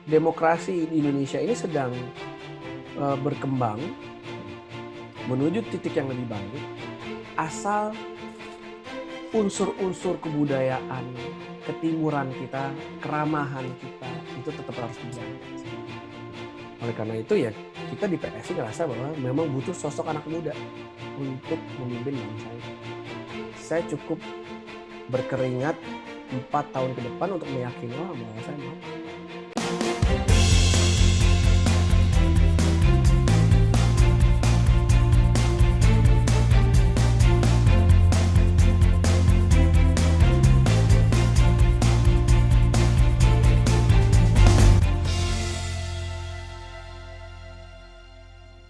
demokrasi di Indonesia ini sedang berkembang menuju titik yang lebih baik, asal unsur-unsur kebudayaan, ketimuran kita, keramahan kita, itu tetap harus dijaga. Oleh karena itu ya, kita di PSI ngerasa bahwa memang butuh sosok anak muda untuk memimpin bangsa ini. Saya cukup berkeringat 4 tahun ke depan untuk meyakini bahwa saya mau.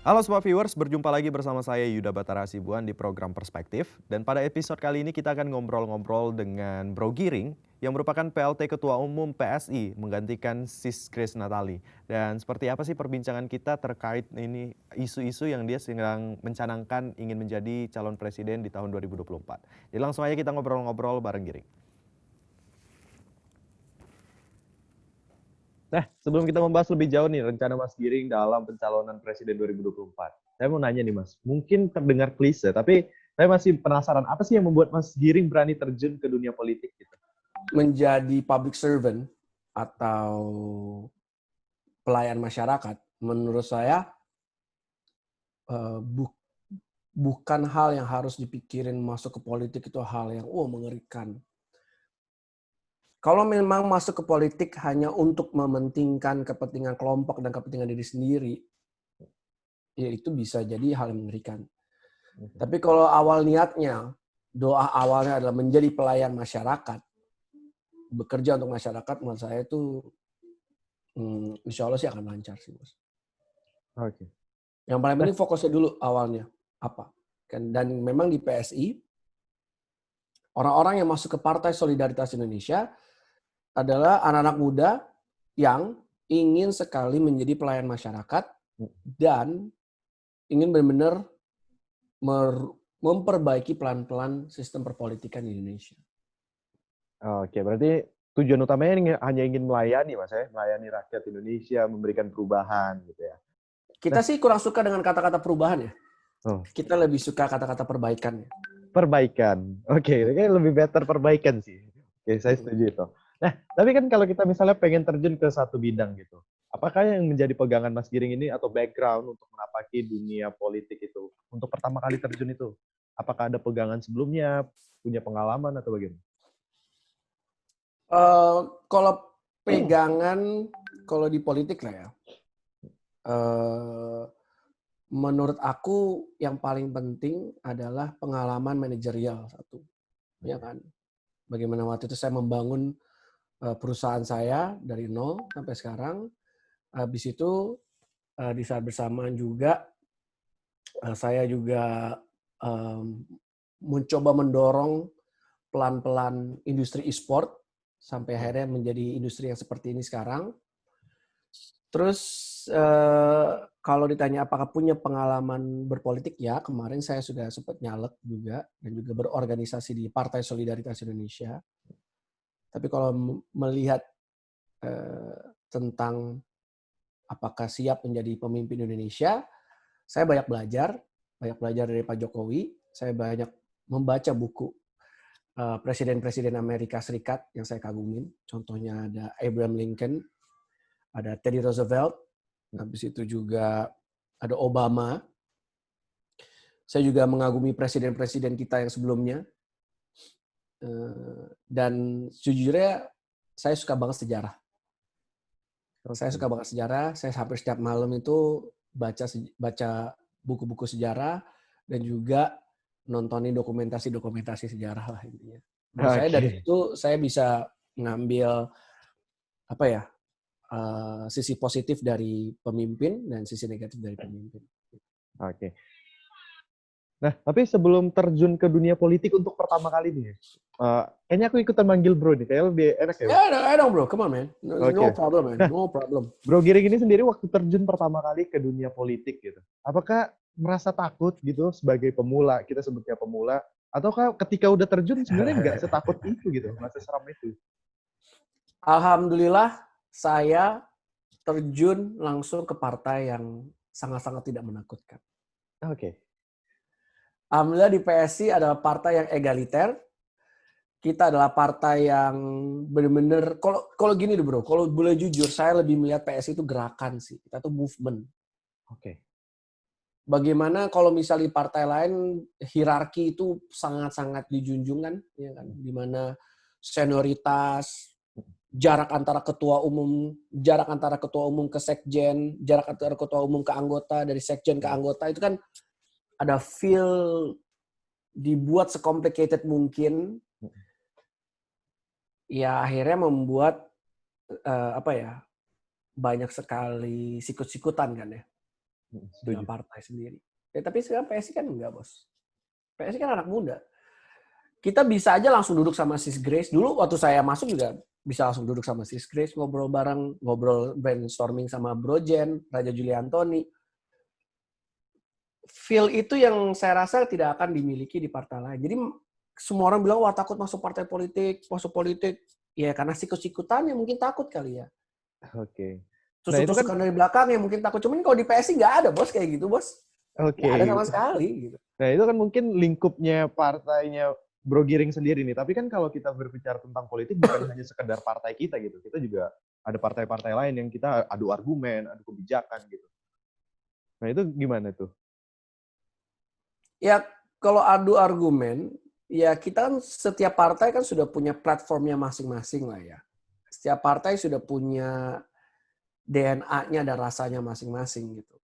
Halo semua viewers, berjumpa lagi bersama saya Yuda Batara Hasibuan di program Perspektif. Dan pada episode kali ini kita akan ngobrol-ngobrol dengan Bro Giring yang merupakan PLT Ketua Umum PSI menggantikan Sis Grace Natali. Dan seperti apa sih perbincangan kita terkait ini isu-isu yang dia sedang mencanangkan ingin menjadi calon presiden di tahun 2024. Jadi langsung aja kita ngobrol-ngobrol bareng Giring. Nah, sebelum kita membahas lebih jauh nih rencana Mas Giring dalam pencalonan Presiden 2024. Saya mau nanya nih Mas, mungkin terdengar klise, tapi saya masih penasaran apa sih yang membuat Mas Giring berani terjun ke dunia politik gitu? Menjadi public servant atau pelayan masyarakat, menurut saya bukan hal yang harus dipikirin masuk ke politik itu hal yang mengerikan. Kalau memang masuk ke politik hanya untuk mementingkan kepentingan kelompok dan kepentingan diri sendiri, ya itu bisa jadi hal yang mengerikan. Tapi kalau awal niatnya, doa awalnya adalah menjadi pelayan masyarakat, bekerja untuk masyarakat, menurut saya itu insya Allah sih akan lancar sih, Bos. Oke. Yang paling penting fokusnya dulu awalnya apa. Dan memang di PSI, orang-orang yang masuk ke Partai Solidaritas Indonesia adalah anak-anak muda yang ingin sekali menjadi pelayan masyarakat dan ingin benar-benar memperbaiki pelan-pelan sistem perpolitikan di Indonesia. Oke, berarti tujuan utamanya hanya ingin melayani Mas ya, melayani rakyat Indonesia, memberikan perubahan gitu ya. Kita sih kurang suka dengan kata-kata perubahan ya. Oh. Kita lebih suka kata-kata perbaikan. Perbaikan. Oke, kayaknya lebih better perbaikan sih. Oke, saya setuju itu. Nah, tapi kan kalau kita misalnya pengen terjun ke satu bidang gitu, apakah yang menjadi pegangan Mas Giring ini atau background untuk menapaki dunia politik itu? Untuk pertama kali terjun itu, apakah ada pegangan sebelumnya, punya pengalaman atau bagaimana? Kalau pegangan, kalau di politik lah ya, menurut aku yang paling penting adalah pengalaman manajerial satu, ya kan? Bagaimana waktu itu saya membangun perusahaan saya dari nol sampai sekarang. Habis itu di saat bersamaan juga saya juga mencoba mendorong pelan-pelan industri e-sport sampai akhirnya menjadi industri yang seperti ini sekarang. Terus kalau ditanya apakah punya pengalaman berpolitik, ya kemarin saya sudah sempat nyalek juga dan juga berorganisasi di Partai Solidaritas Indonesia. Tapi kalau melihat tentang apakah siap menjadi pemimpin Indonesia, saya banyak belajar dari Pak Jokowi, saya banyak membaca buku presiden-presiden Amerika Serikat yang saya kagumin. Contohnya ada Abraham Lincoln, ada Teddy Roosevelt, habis itu juga ada Obama. Saya juga mengagumi presiden-presiden kita yang sebelumnya. Dan sejujurnya saya suka banget sejarah. Saya suka banget sejarah. Saya hampir setiap malam itu baca buku-buku sejarah dan juga nontonin dokumentasi sejarah lah intinya. Menurut saya dari situ saya bisa ngambil sisi positif dari pemimpin dan sisi negatif dari pemimpin. Oke. Nah, tapi sebelum terjun ke dunia politik untuk pertama kali nih, kayaknya aku ikutan manggil bro nih, kayaknya lebih enak ya. I know bro, come on man, no problem man, no problem. Bro Giring ini sendiri waktu terjun pertama kali ke dunia politik gitu, apakah merasa takut gitu sebagai pemula, kita sebutnya pemula, ataukah ketika udah terjun sebenarnya nggak setakut itu gitu, nggak seseram itu? Alhamdulillah saya terjun langsung ke partai yang sangat-sangat tidak menakutkan. Oke. Alhamdulillah di PSI adalah partai yang egaliter. Kita adalah partai yang benar-benar, kalau gini deh bro, kalau boleh jujur, saya lebih melihat PSI itu gerakan sih. Kita tuh movement. Oke. Bagaimana kalau misalnya di partai lain hierarki itu sangat-sangat dijunjung kan, ya kan? Di mana senioritas, jarak antara ketua umum ke sekjen, jarak antara ketua umum ke anggota, dari sekjen ke anggota itu kan ada feel dibuat secomplicated mungkin. Ya akhirnya membuat banyak sekali sikut-sikutan kan ya dalam Setuju. partai sendiri. Ya, tapi sekarang PSI kan enggak bos. PSI kan anak muda. Kita bisa aja langsung duduk sama Sis Grace. Dulu waktu saya masuk juga bisa langsung duduk sama Sis Grace, ngobrol bareng, ngobrol brainstorming sama Bro Jen, Raja Juli Antoni. Feel itu yang saya rasa tidak akan dimiliki di partai lain. Jadi semua orang bilang, wah takut masuk partai politik, masuk politik. Ya karena sikut-sikutannya mungkin takut kali ya. Oke. Nah itu kan, Tusuk-tusukan dari belakang ya mungkin takut. Cuman kalau di PSI nggak ada bos kayak gitu bos. Nggak ada oke. sama sekali. Gitu. Nah itu kan mungkin lingkupnya partainya Bro Giring sendiri nih. Tapi kan kalau kita berbicara tentang politik bukan hanya sekedar partai kita gitu. Kita juga ada partai-partai lain yang kita adu argumen, adu kebijakan gitu. Nah itu gimana tuh? Ya kalau adu argumen, ya kita kan setiap partai kan sudah punya platformnya masing-masing lah ya. Setiap partai sudah punya DNA-nya dan rasanya masing-masing gitu.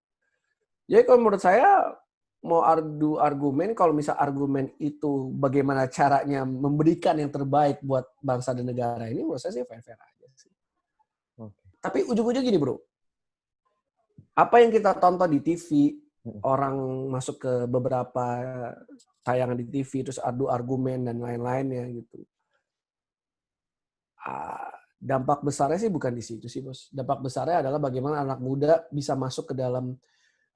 Jadi kalau menurut saya mau adu argumen, kalau misal argumen itu bagaimana caranya memberikan yang terbaik buat bangsa dan negara ini, menurut saya sih fair-fair aja sih. Oke. Tapi ujung-ujung gini bro, apa yang kita tonton di TV, orang masuk ke beberapa tayangan di TV, terus adu argumen dan lain-lainnya gitu. Dampak besarnya sih bukan di situ sih bos. Dampak besarnya adalah bagaimana anak muda bisa masuk ke dalam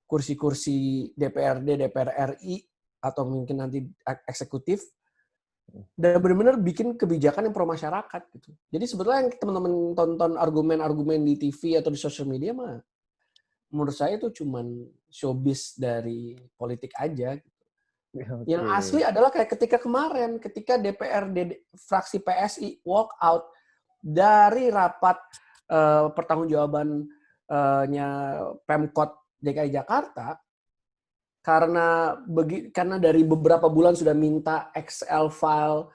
kursi-kursi DPRD, DPR RI, atau mungkin nanti eksekutif, dan benar-benar bikin kebijakan yang pro masyarakat gitu. Jadi sebetulnya yang teman-teman tonton argumen-argumen di TV atau di sosial media mah, menurut saya itu cuman showbiz dari politik aja. Yang asli Oke. adalah kayak ketika kemarin, ketika DPRD fraksi PSI walk out dari rapat pertanggungjawabannya Pemkot DKI Jakarta, karena dari beberapa bulan sudah minta Excel file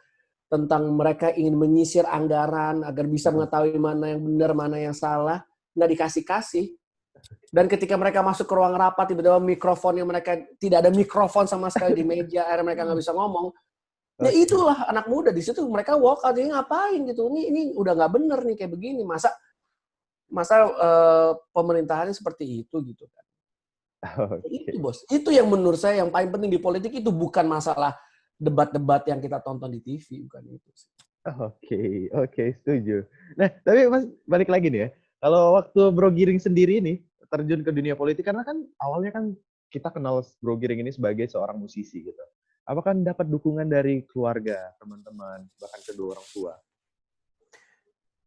tentang mereka ingin menyisir anggaran agar bisa mengetahui mana yang benar, mana yang salah, nggak dikasih-kasih. Dan ketika mereka masuk ke ruang rapat, tiba-tiba mikrofonnya mereka tidak ada mikrofon sama sekali di meja, akhirnya mereka nggak bisa ngomong. Ya itulah anak muda di situ mereka walk out, ini ngapain gitu? Ini udah nggak bener nih kayak begini. Masa pemerintahannya seperti itu gitu kan? Itu Oke. bos. Itu yang menurut saya yang paling penting di politik itu bukan masalah debat-debat yang kita tonton di TV, bukan itu. Oke, oke, setuju. Nah, tapi Mas balik lagi nih ya. Kalau waktu Bro Giring sendiri nih terjun ke dunia politik, karena kan awalnya kan kita kenal Bro Giring ini sebagai seorang musisi gitu. Apakah dapat dukungan dari keluarga, teman-teman, bahkan kedua orang tua?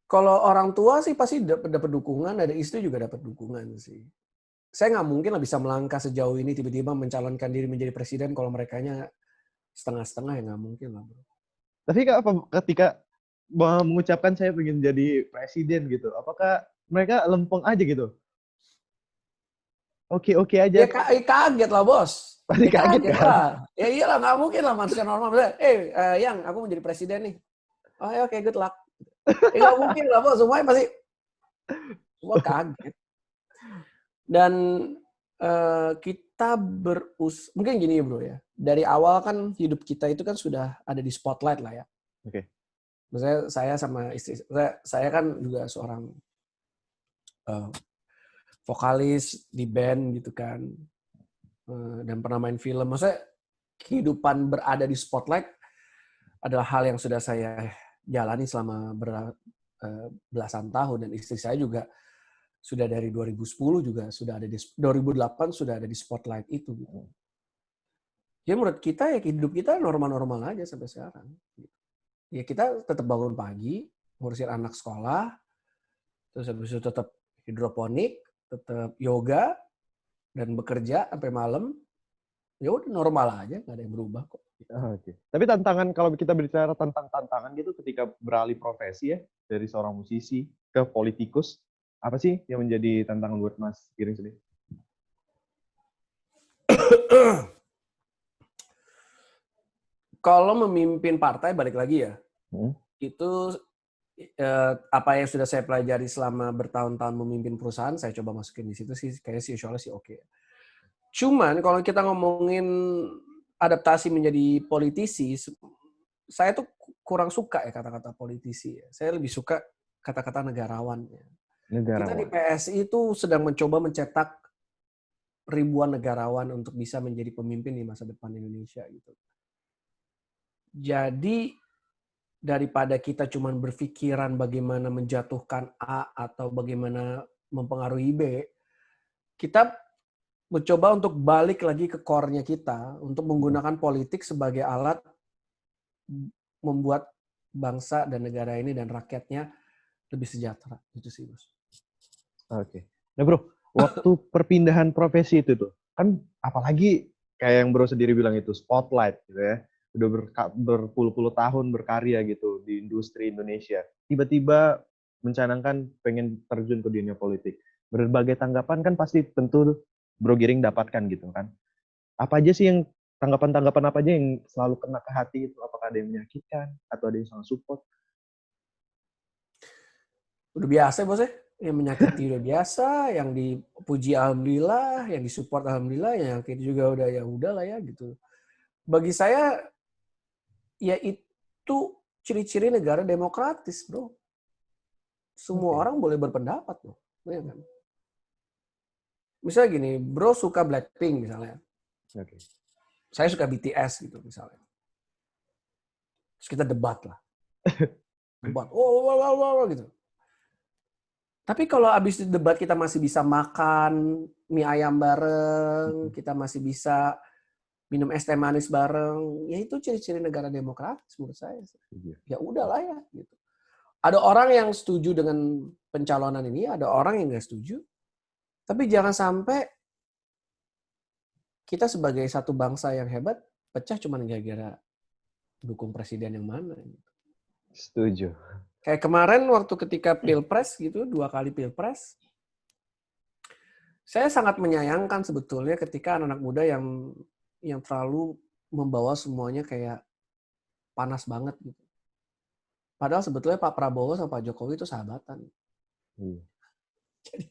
Kalau orang tua sih pasti dapat dukungan, ada istri juga dapat dukungan sih. Saya nggak mungkin lah bisa melangkah sejauh ini tiba-tiba mencalonkan diri menjadi presiden kalau merekanya setengah-setengah, ya nggak mungkin lah bro. Tapi apa ketika mengucapkan saya ingin jadi presiden gitu, apakah mereka lempeng aja gitu? Oke-oke aja. Ya kaget lah bos. Pasti Ya kaget kaget kan? lah. Ya iyalah nggak mungkin lah manusia normal. Yang aku mau jadi presiden nih. Oh ya oke, good luck. Ya nggak mungkin lah bos. Semuanya pasti semua kaget. Dan kita mungkin gini ya bro ya. Dari awal kan hidup kita itu kan sudah ada di spotlight lah ya. Oke. Misalnya saya sama istri saya kan juga seorang vokalis di band gitu kan, dan pernah main film. Maksudnya kehidupan berada di spotlight adalah hal yang sudah saya jalani selama belasan tahun, dan istri saya juga sudah dari 2010 juga sudah ada di 2008 sudah ada di spotlight itu. Gitu. Jadi menurut kita ya hidup kita normal-normal aja sampai sekarang. Ya kita tetap bangun pagi, ngurusin anak sekolah, terus habis itu tetap hidroponik, tetap yoga, dan bekerja sampai malam. Ya udah normal aja, nggak ada yang berubah kok. Oke. Tapi tantangan kalau kita bicara tentang tantangan gitu ketika beralih profesi ya dari seorang musisi ke politikus, apa sih yang menjadi tantangan buat Mas Giring sendiri? Kalau memimpin partai balik lagi ya, Hmm. itu apa yang sudah saya pelajari selama bertahun-tahun memimpin perusahaan, saya coba masukin di situ sih, kayaknya sih insya Allah sih oke. Cuman kalau kita ngomongin adaptasi menjadi politisi, saya tuh kurang suka ya kata-kata politisi. Saya lebih suka kata-kata negarawan. Kita di Negarawan. PSI itu sedang mencoba mencetak ribuan negarawan untuk bisa menjadi pemimpin di masa depan Indonesia gitu. Jadi daripada kita cuma berpikiran bagaimana menjatuhkan A atau bagaimana mempengaruhi B, kita mencoba untuk balik lagi ke core-nya kita untuk menggunakan politik sebagai alat membuat bangsa dan negara ini dan rakyatnya lebih sejahtera. Itu sih, Bos. Oke. Nah bro, waktu perpindahan profesi itu tuh, kan apalagi kayak yang bro sendiri bilang itu, spotlight gitu ya. Udah berpuluh-puluh tahun berkarya gitu di industri Indonesia. Tiba-tiba mencanangkan pengen terjun ke dunia politik. Berbagai tanggapan kan pasti tentu Bro Giring dapatkan gitu kan. Apa aja sih yang tanggapan-tanggapan apa aja yang selalu kena ke hati itu? Apakah ada yang menyakitkan atau ada yang sangat support? Udah biasa, Bos ya. Yang menyakiti udah biasa, yang dipuji alhamdulillah, yang disupport alhamdulillah, yang nyakiti juga udah ya udahlah ya gitu. Bagi saya ya itu ciri-ciri negara demokratis, Bro. Semua orang boleh berpendapat loh. Ya kan? Misalnya gini, Bro suka Blackpink misalnya. Oke. Saya suka BTS gitu misalnya. Terus kita debat lah. Debat. Oh, gitu. Tapi kalau abis debat kita masih bisa makan mie ayam bareng, kita masih bisa minum es teh manis bareng, ya itu ciri-ciri negara demokratis menurut saya. Ya udahlah ya. Gitu. Ada orang yang setuju dengan pencalonan ini, ada orang yang nggak setuju. Tapi jangan sampai kita sebagai satu bangsa yang hebat pecah cuma gara-gara dukung presiden yang mana. Gitu. Setuju. Kayak kemarin waktu ketika pilpres gitu, 2 kali pilpres, saya sangat menyayangkan sebetulnya ketika anak-anak muda yang terlalu membawa semuanya kayak panas banget gitu. Padahal sebetulnya Pak Prabowo sama Pak Jokowi itu sahabatan. Jadi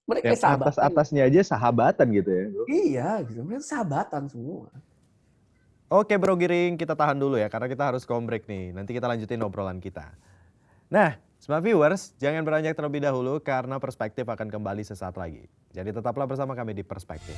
mereka Yang sahabatan. atas-atasnya aja sahabatan gitu ya, bro. Iya, gitu. Mereka sahabatan semua. Oke Bro Giring, kita tahan dulu ya karena kita harus break nih. Nanti kita lanjutin obrolan kita. Nah, Smart Viewers, jangan beranjak terlebih dahulu karena Perspektif akan kembali sesaat lagi. Jadi tetaplah bersama kami di Perspektif.